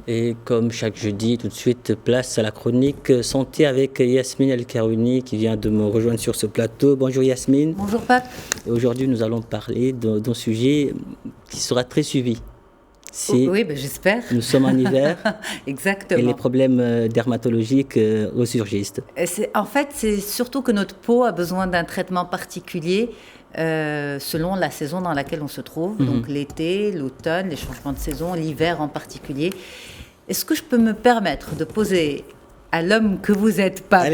Et comme chaque jeudi, tout de suite, place à la chronique santé avec Yasmine El-Karouni qui vient de me rejoindre sur ce plateau. Bonjour Yasmine. Bonjour Pat. Et aujourd'hui, nous allons parler d'un sujet qui sera très suivi. Oui, j'espère. Nous sommes en hiver. Exactement. Et les problèmes dermatologiques ressurgissent. En fait, c'est surtout que notre peau a besoin d'un traitement particulier selon la saison dans laquelle on se trouve. Donc l'été, l'automne, les changements de saison, l'hiver en particulier. Est-ce que je peux me permettre de poser à l'homme que vous êtes, Pape,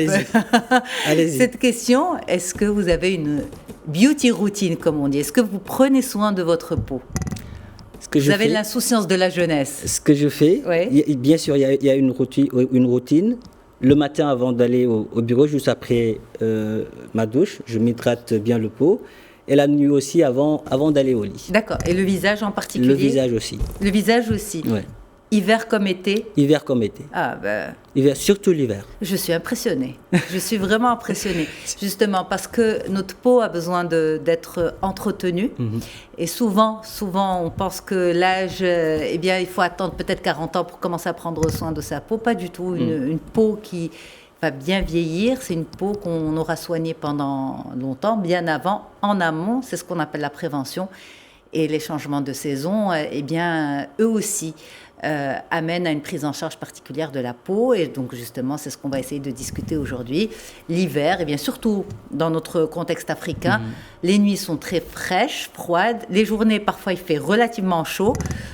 Allez-y. cette question? Est-ce que vous avez une beauty routine, comme on dit? Est-ce que vous prenez soin de votre peau? Vous avez l'insouciance de la jeunesse. Ce que je fais, oui. Bien sûr, il y a une routine. Le matin, avant d'aller au bureau, juste après ma douche, je m'hydrate bien le peau. Et la nuit aussi, avant d'aller au lit. D'accord. Et le visage en particulier? Le visage aussi. Le visage aussi? Oui. Hiver comme été? Hiver comme été. Ah hiver, surtout l'hiver. Je suis impressionnée. Je suis vraiment impressionnée. Justement, parce que notre peau a besoin d'être entretenue. Et souvent, on pense que l'âge, il faut attendre peut-être 40 ans pour commencer à prendre soin de sa peau. Pas du tout. Une peau qui va bien vieillir, c'est une peau qu'on aura soignée pendant longtemps, bien avant, en amont. C'est ce qu'on appelle la prévention. Et les changements de saison, eux aussi, amènent à une prise en charge particulière de la peau. Et donc, justement, c'est ce qu'on va essayer de discuter aujourd'hui. L'hiver, et bien surtout dans notre contexte africain, les nuits sont très fraîches, froides. Les journées, parfois, il fait relativement chaud.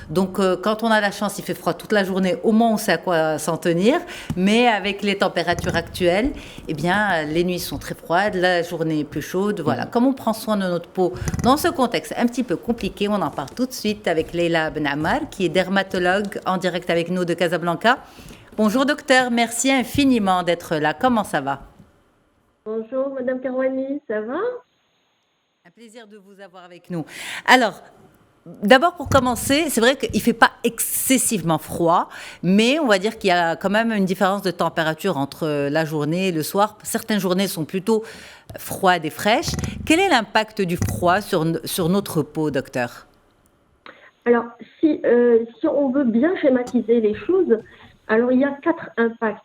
Donc, quand on a la chance, il fait froid toute la journée. Au moins, on sait à quoi s'en tenir. Mais avec les températures actuelles, les nuits sont très froides, la journée est plus chaude. Voilà. Comme on prend soin de notre peau dans ce contexte un petit peu compliqué, on en parle tout de suite avec Leila Ben Ammar, qui est dermatologue en direct avec nous de Casablanca. Bonjour docteur, merci infiniment d'être là. Comment ça va? Bonjour Madame Karouni, ça va? Un plaisir de vous avoir avec nous. Alors, d'abord pour commencer, c'est vrai qu'il ne fait pas excessivement froid, mais on va dire qu'il y a quand même une différence de température entre la journée et le soir. Certaines journées sont plutôt froides et fraîches. Quel est l'impact du froid sur notre peau, docteur? Alors, si on veut bien schématiser les choses, alors il y a 4 impacts.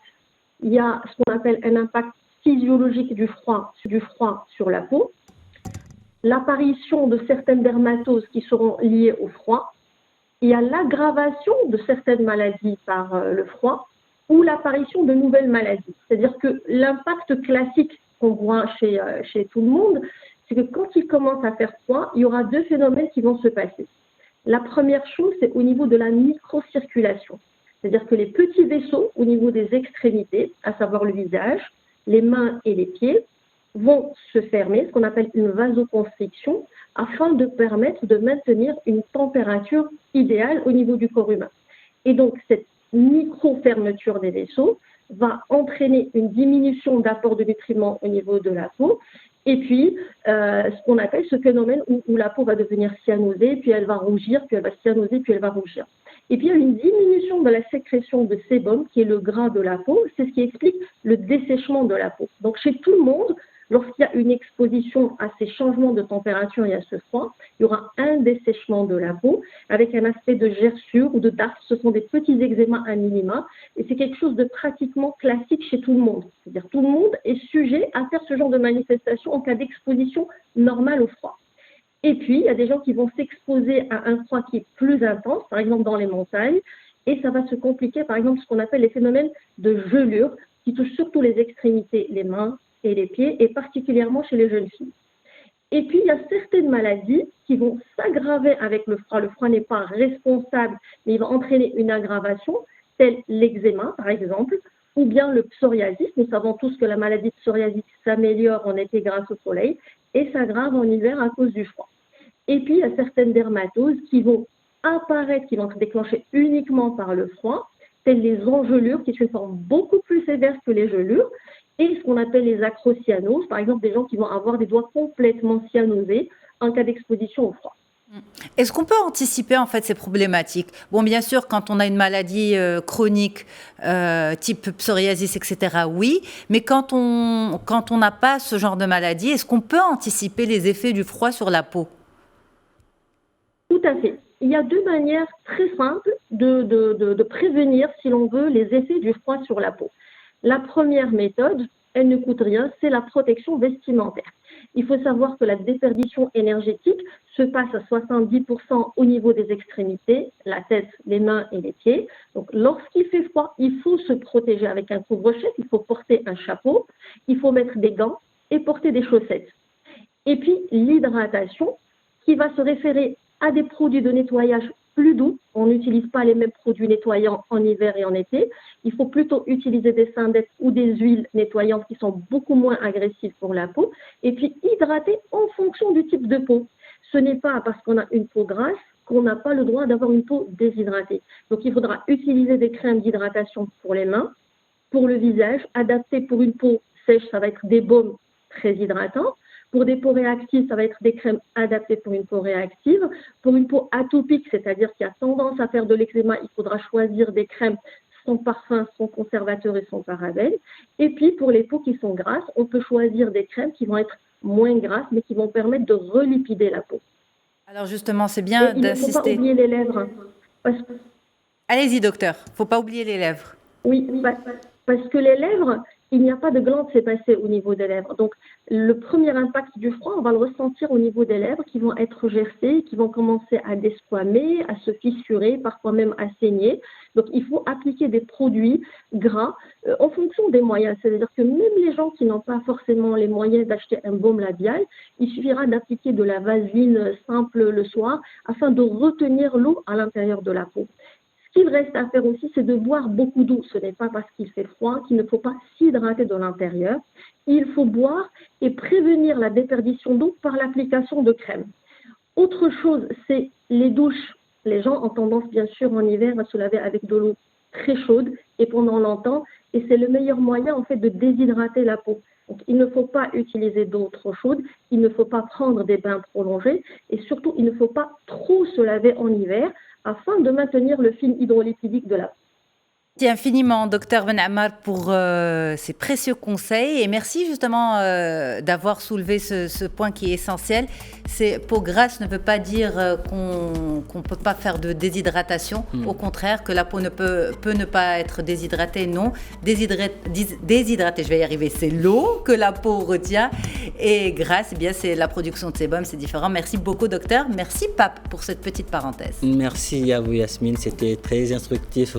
Il y a ce qu'on appelle un impact physiologique du froid sur la peau, l'apparition de certaines dermatoses qui seront liées au froid, il y a l'aggravation de certaines maladies par le froid ou l'apparition de nouvelles maladies. C'est-à-dire que l'impact classique qu'on voit chez tout le monde, c'est que quand il commence à faire froid, il y aura 2 phénomènes qui vont se passer. La première chose, c'est au niveau de la microcirculation. C'est-à-dire que les petits vaisseaux au niveau des extrémités, à savoir le visage, les mains et les pieds, vont se fermer, ce qu'on appelle une vasoconstriction, afin de permettre de maintenir une température idéale au niveau du corps humain. Et donc, cette micro-fermeture des vaisseaux va entraîner une diminution d'apport de nutriments au niveau de la peau. Et puis, ce qu'on appelle ce phénomène où la peau va devenir cyanosée, puis elle va rougir, puis elle va cyanoser, puis elle va rougir. Et puis, il y a une diminution de la sécrétion de sébum, qui est le gras de la peau. C'est ce qui explique le dessèchement de la peau. Donc, chez tout le monde, lorsqu'il y a une exposition à ces changements de température et à ce froid, il y aura un dessèchement de la peau avec un aspect de gerçure ou de dartre. Ce sont des petits eczémas à minima et c'est quelque chose de pratiquement classique chez tout le monde. C'est-à-dire tout le monde est sujet à faire ce genre de manifestation en cas d'exposition normale au froid. Et puis, il y a des gens qui vont s'exposer à un froid qui est plus intense, par exemple dans les montagnes, et ça va se compliquer, par exemple, ce qu'on appelle les phénomènes de gelure qui touchent surtout les extrémités, les mains et les pieds, et particulièrement chez les jeunes filles. Et puis, il y a certaines maladies qui vont s'aggraver avec le froid. Le froid n'est pas responsable, mais il va entraîner une aggravation, telle l'eczéma, par exemple, ou bien le psoriasis. Nous savons tous que la maladie de psoriasis s'améliore en été grâce au soleil et s'aggrave en hiver à cause du froid. Et puis, il y a certaines dermatoses qui vont apparaître, qui vont être déclenchées uniquement par le froid, telles les engelures, qui sont une forme beaucoup plus sévère que les gelures, et ce qu'on appelle les acrocyanoses, par exemple des gens qui vont avoir des doigts complètement cyanosés en cas d'exposition au froid. Est-ce qu'on peut anticiper en fait ces problématiques? Bon, bien sûr, quand on a une maladie chronique type psoriasis, etc., oui, mais quand on n'a pas ce genre de maladie, est-ce qu'on peut anticiper les effets du froid sur la peau? Tout à fait. il y a deux manières très simples de prévenir, si l'on veut, les effets du froid sur la peau. La première méthode, elle ne coûte rien, c'est la protection vestimentaire. Il faut savoir que la déperdition énergétique se passe à 70% au niveau des extrémités, la tête, les mains et les pieds. Donc, lorsqu'il fait froid, il faut se protéger avec un couvre-chef, il faut porter un chapeau, il faut mettre des gants et porter des chaussettes. Et puis, l'hydratation, qui va se référer à des produits de nettoyage plus doux. On n'utilise pas les mêmes produits nettoyants en hiver et en été. Il faut plutôt utiliser des syndettes ou des huiles nettoyantes qui sont beaucoup moins agressives pour la peau. Et puis, hydrater en fonction du type de peau. Ce n'est pas parce qu'on a une peau grasse qu'on n'a pas le droit d'avoir une peau déshydratée. Donc, il faudra utiliser des crèmes d'hydratation pour les mains, pour le visage, adapté pour une peau sèche, ça va être des baumes très hydratants. Pour des peaux réactives, ça va être des crèmes adaptées pour une peau réactive. Pour une peau atopique, c'est-à-dire qui a tendance à faire de l'eczéma, il faudra choisir des crèmes sans parfum, sans conservateur et sans parabènes. Et puis, pour les peaux qui sont grasses, on peut choisir des crèmes qui vont être moins grasses, mais qui vont permettre de relipider la peau. Alors justement, c'est bien d'insister. Il ne faut pas oublier les lèvres. Allez-y, docteur. Il ne faut pas oublier les lèvres. Oui, parce que les lèvres, il n'y a pas de glande sébacée au niveau des lèvres. Donc, le premier impact du froid, on va le ressentir au niveau des lèvres qui vont être gercées, qui vont commencer à desquamer, à se fissurer, parfois même à saigner. Donc, il faut appliquer des produits gras en fonction des moyens. C'est-à-dire que même les gens qui n'ont pas forcément les moyens d'acheter un baume labial, il suffira d'appliquer de la vaseline simple le soir afin de retenir l'eau à l'intérieur de la peau. Ce qu'il reste à faire aussi, c'est de boire beaucoup d'eau. Ce n'est pas parce qu'il fait froid qu'il ne faut pas s'hydrater de l'intérieur. Il faut boire et prévenir la déperdition d'eau par l'application de crème. Autre chose, c'est les douches. Les gens ont tendance, bien sûr, en hiver, à se laver avec de l'eau très chaude et pendant longtemps. Et c'est le meilleur moyen, en fait, de déshydrater la peau. Donc, il ne faut pas utiliser d'eau trop chaude, il ne faut pas prendre des bains prolongés et surtout, il ne faut pas trop se laver en hiver afin de maintenir le film hydrolipidique de la peau. Merci infiniment, Dr Ben Ammar, pour ces précieux conseils et merci justement d'avoir soulevé ce point qui est essentiel. Peau grasse ne veut pas dire qu'on ne peut pas faire de déshydratation. Au contraire, que la peau peut ne pas être déshydratée, non. Déshydratée, je vais y arriver, c'est l'eau que la peau retient. Et grasse, eh bien, c'est la production de sébum, c'est différent. Merci beaucoup, docteur. Merci, Pape, pour cette petite parenthèse. Merci à vous, Yasmine. C'était très instructif.